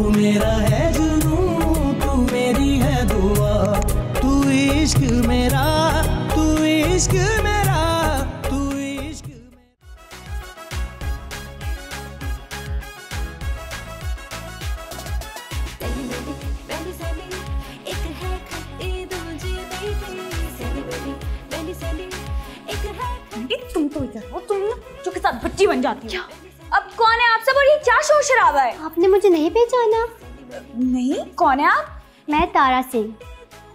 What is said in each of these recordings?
मेरा है जुनून, तू मेरी है दुआ, तू इश्क मेरा, तू इश्क मेरा, तू इश्क तुम तो इधर हो, तुम ना जो के साथ बच्ची बन जाती हो। अब कौन है आप सब और ये क्या शोर शराबा है? आपने मुझे नहीं पहचाना? नहीं, कौन है आप? मैं तारा सिंह।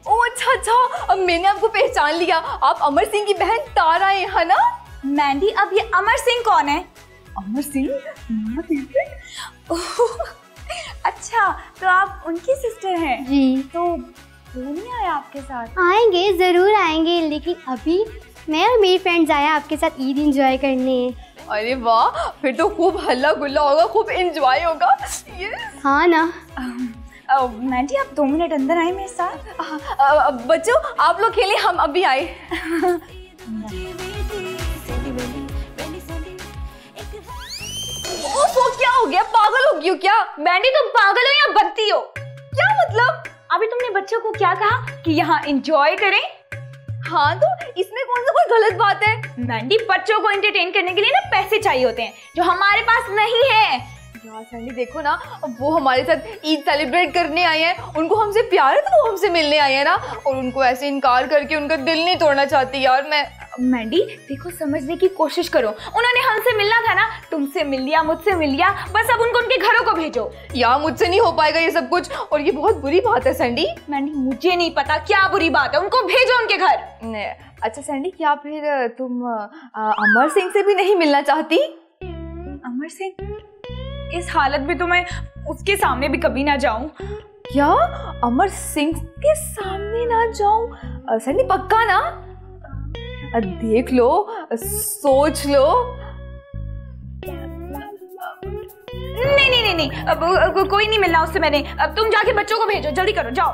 ओ अच्छा अच्छा, अब मैंने आपको पहचान लिया। आप अमर सिंह की बहन तारा हैं, है ना? मैंडी, अब ये अमर सिंह कौन है? अमर सिंह? अच्छा, तो आप उनकी सिस्टर हैं? जी। तो वो नहीं आया आपके साथ? आएंगे, जरूर आएंगे, लेकिन अभी मैं और मेरी फ्रेंड्स आए आपके साथ ईद एंजॉय करने। अरे वाह, फिर तो खूब हल्ला गुल्ला होगा, खूब एंजॉय होगा। हाँ ना। मैंडी, आप 2 मिनट अंदर आए मेरे साथ। बच्चों आप लोग खेलें, हम अभी आए। ओफो, क्या हो गया? पागल हो गई हो क्या? मैंडी, तुम पागल हो या बत्ती हो? क्या मतलब? अभी तुमने बच्चों को क्या कहा कि यहाँ एंजॉय करें? हाँ, तो इसमें कौन सा कोई गलत बात है? मैंडी, बच्चों को एंटरटेन करने के लिए ना पैसे चाहिए होते हैं, जो हमारे पास नहीं है। यार सैंडी, देखो ना, वो हमारे साथ ईद सेलिब्रेट करने आए हैं, उनको हमसे प्यार है तो वो हमसे मिलने आए हैं ना, और उनको ऐसे इनकार करके उनका दिल नहीं तोड़ना चाहती यार मैं। मैंडी, देखो, समझने की कोशिश करो। उन्होंने हमसे मिलना था ना, तुमसे मिल लिया, मुझसे मिल लिया, बस अब उनको उनके घरों को भेजो। यार मुझसे नहीं हो पाएगा ये सब कुछ, और ये बहुत बुरी बात है सैंडी। मैंडी, मुझे नहीं पता क्या बुरी बात है, उनको भेजो उनके घर। अच्छा सैंडी, क्या फिर तुम अमर सिंह से भी नहीं मिलना चाहती? अमर सिंह? इस हालत में तो मैं उसके सामने भी कभी ना जाऊं। क्या? अमर सिंह के सामने ना जाऊं? सैंडी पक्का ना? देख लो, सोच लो। नहीं, अब कोई नहीं मिलना उससे मैंने। अब तुम जाके बच्चों को भेजो, जल्दी करो, जाओ।